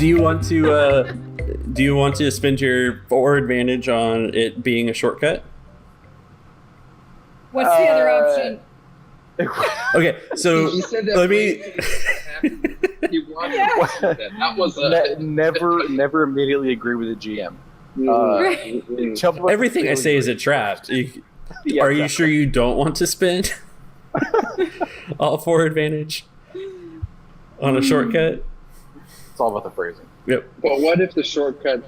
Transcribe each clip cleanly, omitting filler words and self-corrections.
Do you want to spend your forward advantage on it being a shortcut? What's the other option? Okay, so let me. That was never immediately agree with the GM. Everything I say is a trap. Are you sure you don't want to spend all forward advantage on a shortcut? It's all about the phrasing. Yep. But what if the shortcut,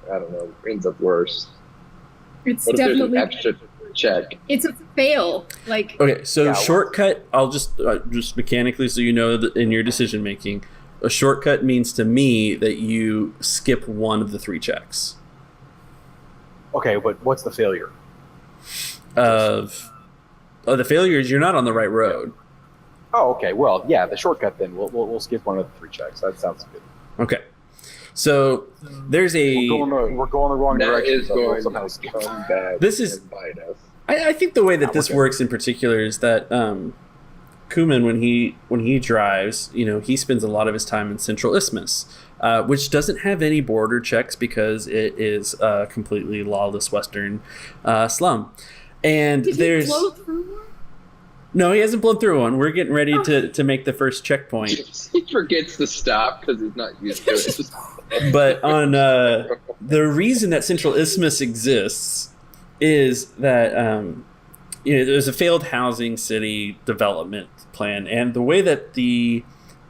I don't know, ends up worse? It's What if definitely there's an extra check? it's a fail. Like Okay, so shortcut. I'll just mechanically, so you know that in your decision making, a shortcut means to me that you skip one of the 3 checks. Okay, but what's the failure? The failure is you're not on the right road. Oh, okay. Well, yeah, the shortcut then. We'll skip one of the 3 checks. That sounds good. Okay, so there's a. We're going the wrong direction. Is going somehow come bad. This is. and bite us. I think the way that this works in particular is that Kuman, when he drives, he spends a lot of his time in Central Isthmus, which doesn't have any border checks because it is a completely lawless Western slum. And did there's. he blow through one? No, he hasn't blown through one. We're getting ready to make the first checkpoint. He forgets to stop because he's not used to it. But on the reason that Central Isthmus exists is that there's a failed housing city development plan, and the way that the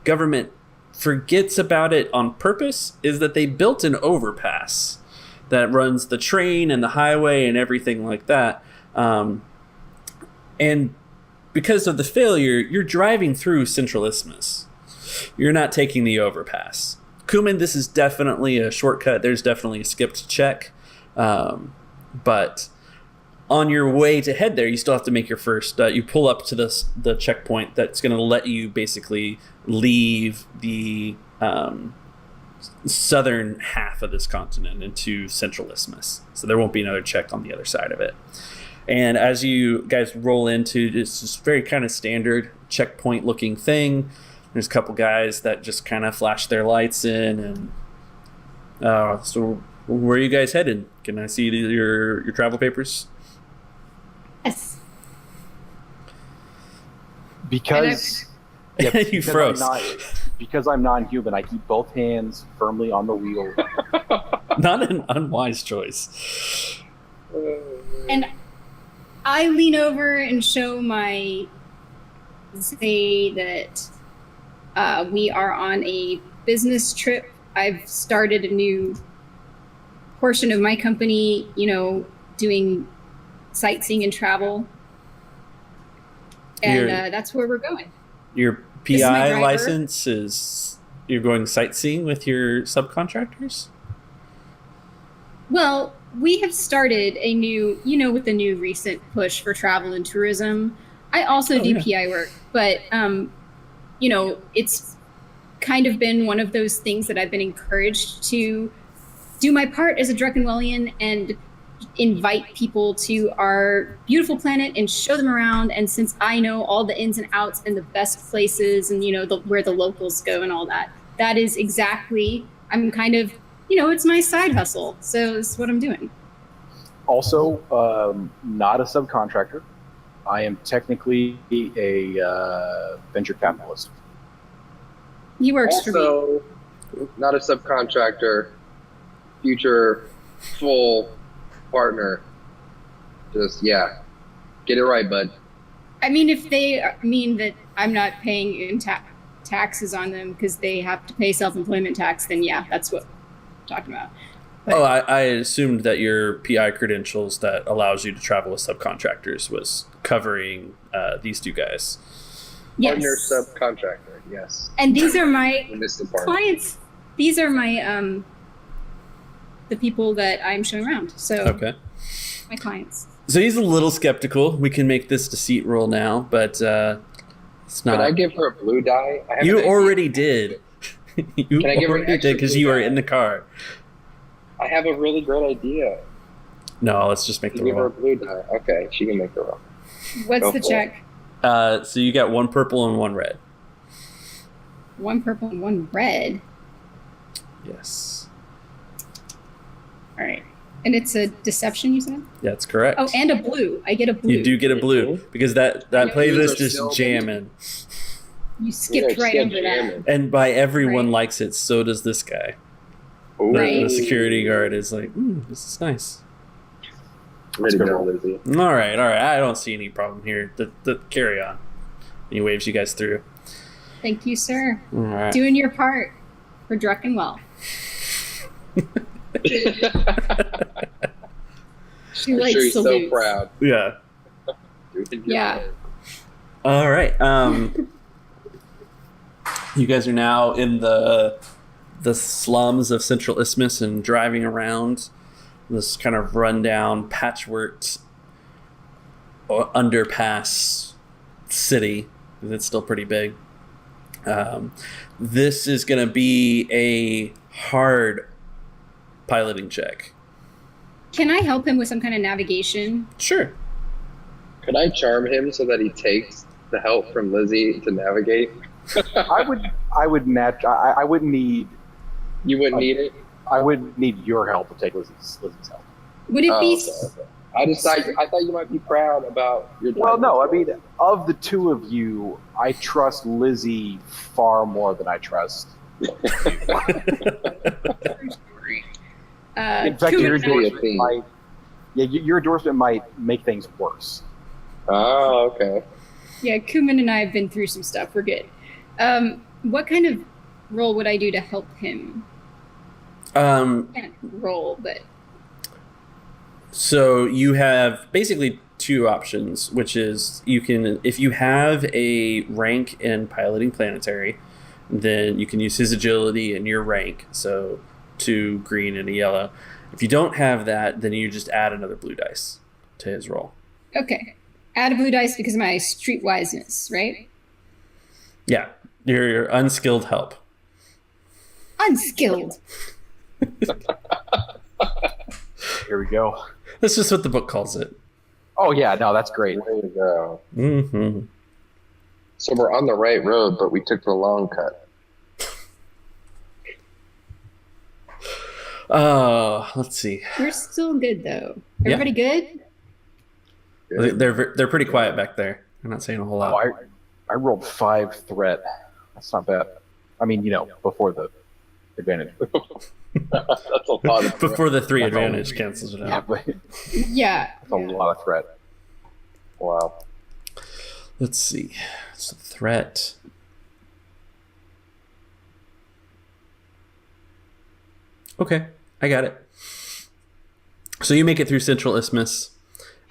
government forgets about it on purpose is that they built an overpass that runs the train and the highway and everything like that. And because of the failure, you're driving through Central Isthmus. You're not taking the overpass. Kuman, this is definitely a shortcut. There's definitely a skipped check. But on your way to head there, you still have to make your first. You pull up to the checkpoint that's going to let you basically leave the southern half of this continent into Central Isthmus. So there won't be another check on the other side of it. And as you guys roll into this very kind of standard checkpoint looking thing, there's a couple guys that just kind of flash their lights in. And so where are you guys headed? Can I see your travel papers? Yes. Because you froze. Because I'm non-human, I keep both hands firmly on the wheel. Not an unwise choice. And I lean over and say that we are on a business trip. I've started a new portion of my company, doing sightseeing and travel. And that's where we're going. Your PI license is you're going sightseeing with your subcontractors? Well, we have started a new, with the new recent push for travel and tourism. I also do PI work, but, it's kind of been one of those things that I've been encouraged to do my part as a Druckenwellian and invite people to our beautiful planet and show them around. And since I know all the ins and outs and the best places and, where the locals go and all that, that is exactly, I'm kind of, it's my side hustle. So it's what I'm doing. Also, not a subcontractor. I am technically a venture capitalist. He works for me. Also, not a subcontractor, future full partner. Just, get it right, bud. I mean, if they mean that I'm not paying in taxes on them because they have to pay self-employment tax, then that's what I'm talking about. But, I assumed that your PI credentials that allows you to travel with subcontractors was covering these two guys. yes. Partner subcontractor, yes. And these are my We missed the part. clients. These are my the people that I'm showing around. So Okay. my clients. So he's a little skeptical. We can make this deceit roll now, but it's not. Can I give her a blue die? I have You an idea. already did. You Can I give her an already extra did because blue you were die? in the car. I have a really great idea. No, let's just make the Give her a roll. blue die. Okay, she can make the roll. What's Go the for check? So you got one purple and one red. One purple and one red. Yes. All right. And it's a deception, you said? That's correct. Oh, and a blue. I get a blue. You do get a blue because that playlist is still- jamming. You skipped right over that. And by everyone Right. likes it, so does this guy. Ooh. The security guard is like, this is nice. Ready to go, Lizzie. All right. I don't see any problem here. Carry on. He waves you guys through. Thank you, sir. All right. Doing your part for Druckenwell. She I'm like sure he's so salutes. proud. Yeah. Yeah. All right. You guys are now in the slums of Central Isthmus and driving around this kind of rundown, patchworked underpass city. It's still pretty big. This is going to be a hard piloting check. Can I help him with some kind of navigation? Sure. Could I charm him so that he takes the help from Lizzie to navigate? I would need. You wouldn't need it? I would need your help to take Lizzie's help. Would it be? Okay. I thought you might be proud about your. Well, no. I mean, of the two of you, I trust Lizzie far more than I trust. In fact, your endorsement might make things worse. Oh, okay. Yeah, Kuman and I have been through some stuff. We're good. What kind of role would I do to help him? Can't roll, but So you have basically two options, which is you can, if you have a rank in piloting planetary, then you can use his agility and your rank, so 2 green and a yellow. If you don't have that, then you just add another blue dice to his roll. okay. Add a blue dice because of my streetwiseness, right? Yeah, your unskilled help. Unskilled. Here we go. That's just what the book calls it. Oh yeah, no, that's great. Way to go. Mm-hmm. So we're on the right road, but we took the long cut. Let's see. We're still good though. Yeah. Everybody good? They're pretty quiet back there. They're not saying a whole lot. Oh, I rolled 5 threat. That's not bad. I mean, before the advantage. That's a lot of Before the 3 advantage cancels it Yeah, out. but Yeah. that's a lot of threat. Wow. Let's see. So threat. Okay, I got it. So you make it through Central Isthmus,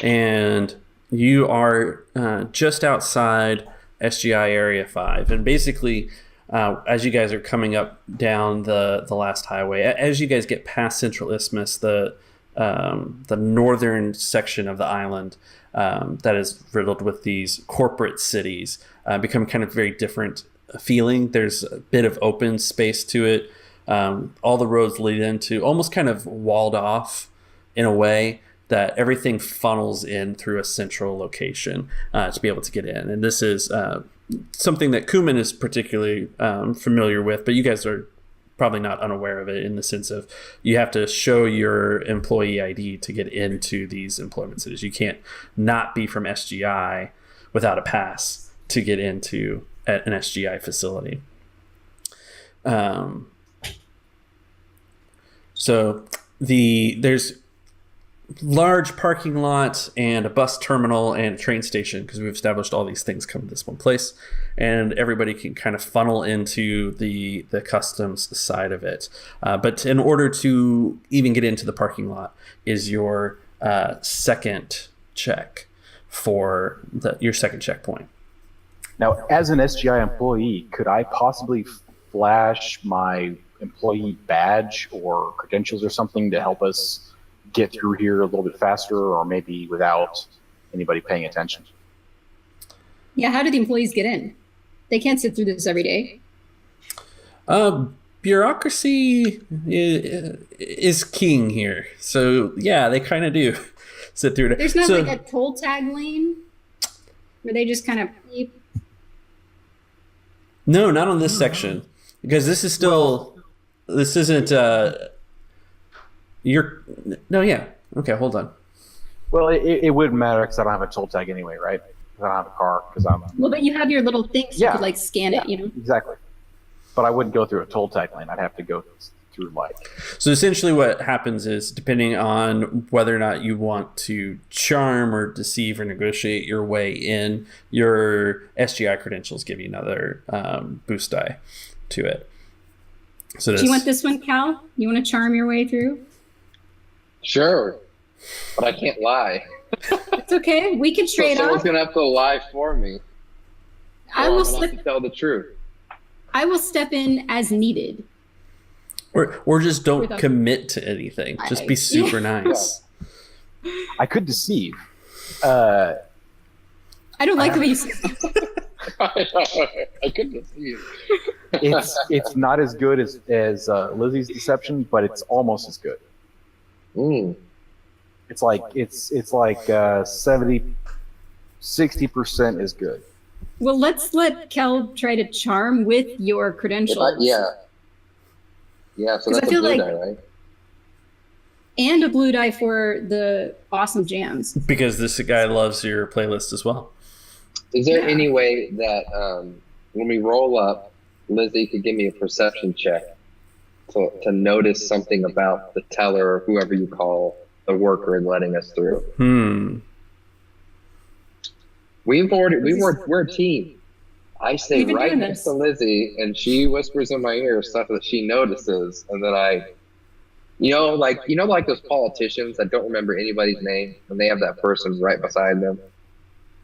and you are just outside SGI Area 5. And basically, as you guys are coming up down the last highway, as you guys get past Central Isthmus, the northern section of the island that is riddled with these corporate cities become kind of very different feeling. There's a bit of open space to it. All the roads lead into almost kind of walled off in a way that everything funnels in through a central location to be able to get in. And this is something that Kuman is particularly familiar with, but you guys are probably not unaware of it in the sense of you have to show your employee ID to get into these employment cities. You can't not be from SGI without a pass to get into an SGI facility. So there's large parking lot and a bus terminal and a train station, because we've established all these things come to this one place, and everybody can kind of funnel into the customs side of it. But in order to even get into the parking lot is your second check for your second checkpoint. Now, as an SGI employee, could I possibly flash my employee badge or credentials or something to help us get through here a little bit faster, or maybe without anybody paying attention? Yeah, how do the employees get in? They can't sit through this every day. Bureaucracy is king here. So, yeah, they kind of do sit through it. There's not like a toll tag lane where they just kind of... No, not on this section. Because this is still this isn't. You're no, yeah. Okay, hold on. Well, it wouldn't matter because I don't have a toll tag anyway, right? Because I don't have a car. Well, but you have your little thing, so you could like scan it, you know. Exactly. But I wouldn't go through a toll tag lane. I'd have to go through like. So essentially, what happens is, depending on whether or not you want to charm or deceive or negotiate your way in, your SGI credentials give you another boost die to it. So do you want this one, Cal? You want to charm your way through? Sure, but I can't lie. It's okay. We can trade off. Someone's gonna have to lie for me. I will have to tell the truth. I will step in as needed. Or just don't commit to anything. Just be super nice. Yeah. I could deceive. I don't like the way you say I could deceive. It's not as good as Lizzie's deception, but it's almost as good. It's like 60% is good. Well, let's let Kel try to charm with your credentials. Yeah, so that's a blue die, right? And a blue die for the awesome jams. Because this guy loves your playlist as well. Is there any way that when we roll up, Lizzie could give me a perception check to notice something about the teller or whoever you call the worker and letting us through? We're a team. I stay right next to Lizzie, and she whispers in my ear stuff that she notices, and then like those politicians that don't remember anybody's name, and they have that person right beside them.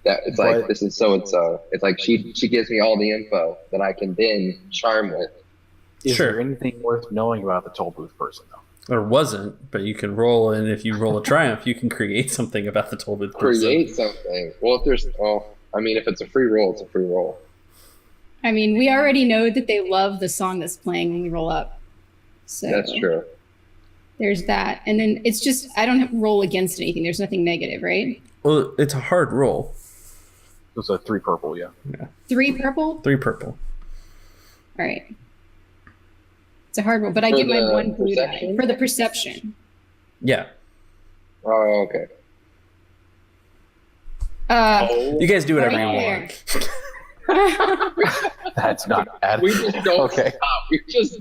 That it's like, this is so and so. It's like she gives me all the info that I can then charm with. Is there anything worth knowing about the toll booth person, though? There wasn't, but you can roll, and if you roll a triumph, you can create something about the toll booth person. Create something. Well, if it's a free roll, it's a free roll. I mean, we already know that they love the song that's playing when we roll up. So that's true. There's that. And then it's just, I don't have to roll against anything. There's nothing negative, right? Well, it's a hard roll. It's a 3 purple, yeah. 3 purple? 3 purple. All right. It's a hard roll, but I get my 1 blue die for the perception. Yeah. Oh, okay. You guys do whatever you want. That's not bad. We just don't stop. We just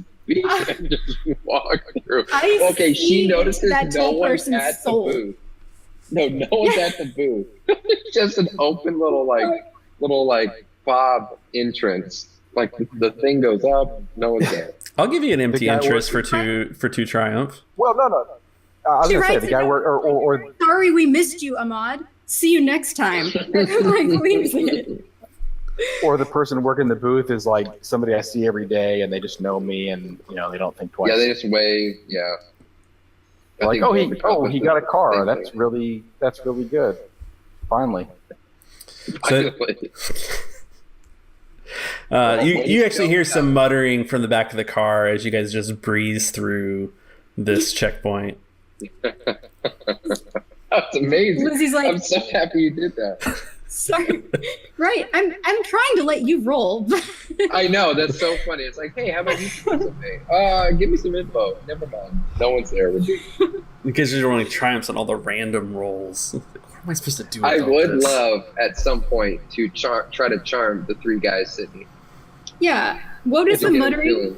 walk through. Okay, she notices no one's at the booth. No one's at the booth. It's just an open little fob entrance. Like the thing goes up, no one's there. I'll give you an empty interest for two triumph. Well, no. I was gonna say the guy or sorry we missed you, Ahmad. See you next time. Or the person working the booth is like somebody I see every day, and they just know me, and they don't think twice. Yeah, they just wave. Yeah. Like, he got a car. That's really good. Finally. So, you actually hear some muttering from the back of the car as you guys just breeze through this checkpoint. That's amazing. Lizzie's like, I'm so happy you did that. Sorry. Right. I'm trying to let you roll. I know, that's so funny. It's like, hey, how about you do something? Give me some info. Never mind. No one's there with you. Because you're only triumphs on all the random rolls. What am I supposed to do with I would this? love at some point to try to charm the 3 guys sitting. Yeah. What is the muttering?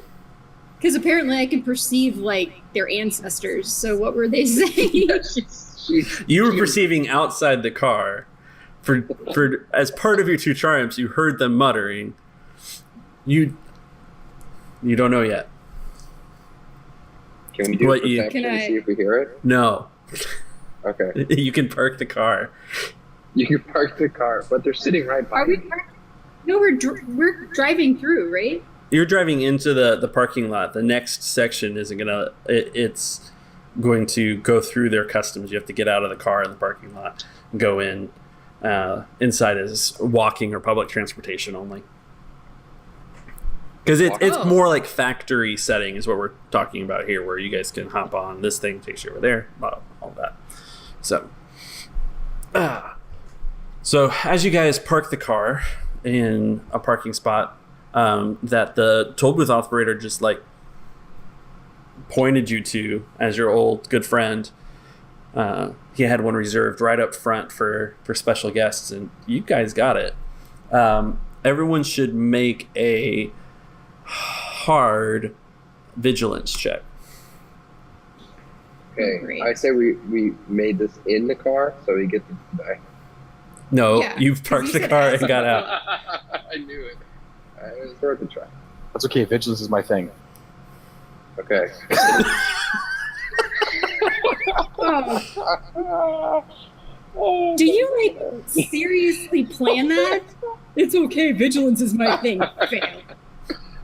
Because apparently I can perceive like their ancestors. So what were they saying? You were perceiving outside the car. For as part of your 2 triumphs, you heard them muttering. You don't know yet. Can we do a perception to see if we hear it? No. Okay. You can park the car. You can park the car, but they're sitting right by me. No, we're driving through, right? You're driving into the parking lot. The next section isn't gonna. It's going to go through their customs. You have to get out of the car in the parking lot, and go in. Inside is walking or public transportation only. Because it's more like factory setting is what we're talking about here, where you guys can hop on. This thing takes you over there, all that. So as you guys park the car in a parking spot, that the toll booth operator just like pointed you to as your old good friend. He had one reserved right up front for special guests, and you guys got it. Everyone should make a hard vigilance check. Okay, Great. I say we made this in the car, so we get to die. No, Yeah, you've parked the car and got out. I knew it. It was worth a try. That's okay. Vigilance is my thing. Okay. Do you seriously plan that? It's okay. Vigilance is my thing. Fail.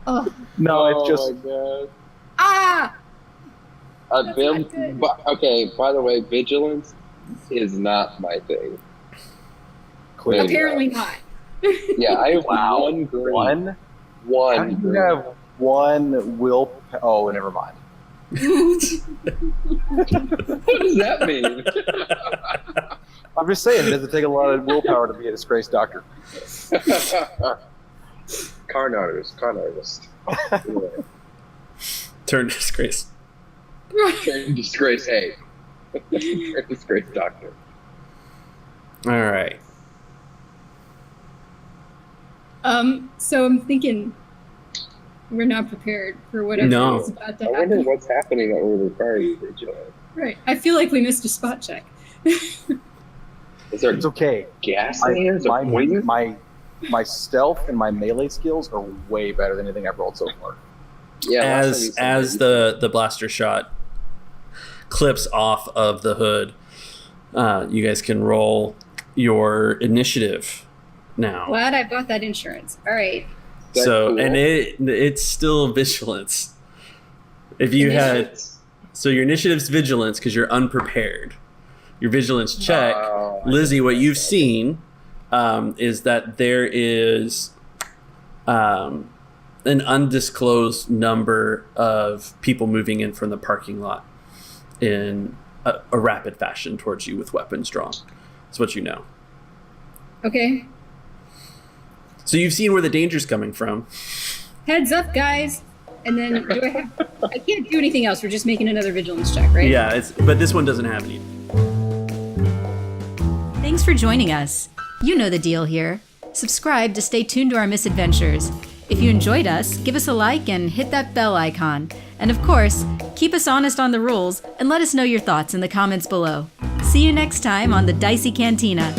Oh. No, it's just. My God. Ah. That's not good. Okay. By the way, vigilance is not my thing. Clearly. Apparently not. Yeah, I have Wow. one green. One? One. How do you green. have one will? Oh, never mind. What does that mean? I'm just saying, it doesn't take a lot of willpower to be a disgraced doctor. Con artist. Anyway. Turn disgrace. Turn disgrace. Hey. Turn disgrace doctor. All right. So I'm thinking we're not prepared for whatever is about to I wonder happen. what's happening that we're requiring vigilance. Right. I feel like we missed a spot check. Is there It's okay. gas in here? Is there poison? My stealth and my melee skills are way better than anything I've rolled so far. Yeah. As the blaster shot clips off of the hood, you guys can roll your initiative now. Glad I bought that insurance. All right. That's So cool. and it's still vigilance. If you had so your initiative's vigilance because you're unprepared. Your vigilance check, Lizzie. What you've seen is that there is an undisclosed number of people moving in from the parking lot in a rapid fashion towards you with weapons drawn. That's what you know. Okay. So you've seen where the danger's coming from. Heads up, guys. And then I can't do anything else. We're just making another vigilance check, right? Yeah, but this one doesn't have any. Thanks for joining us. You know the deal here. Subscribe to stay tuned to our misadventures. If you enjoyed us, give us a like and hit that bell icon. And of course, keep us honest on the rules and let us know your thoughts in the comments below. See you next time on the Dicey Cantina.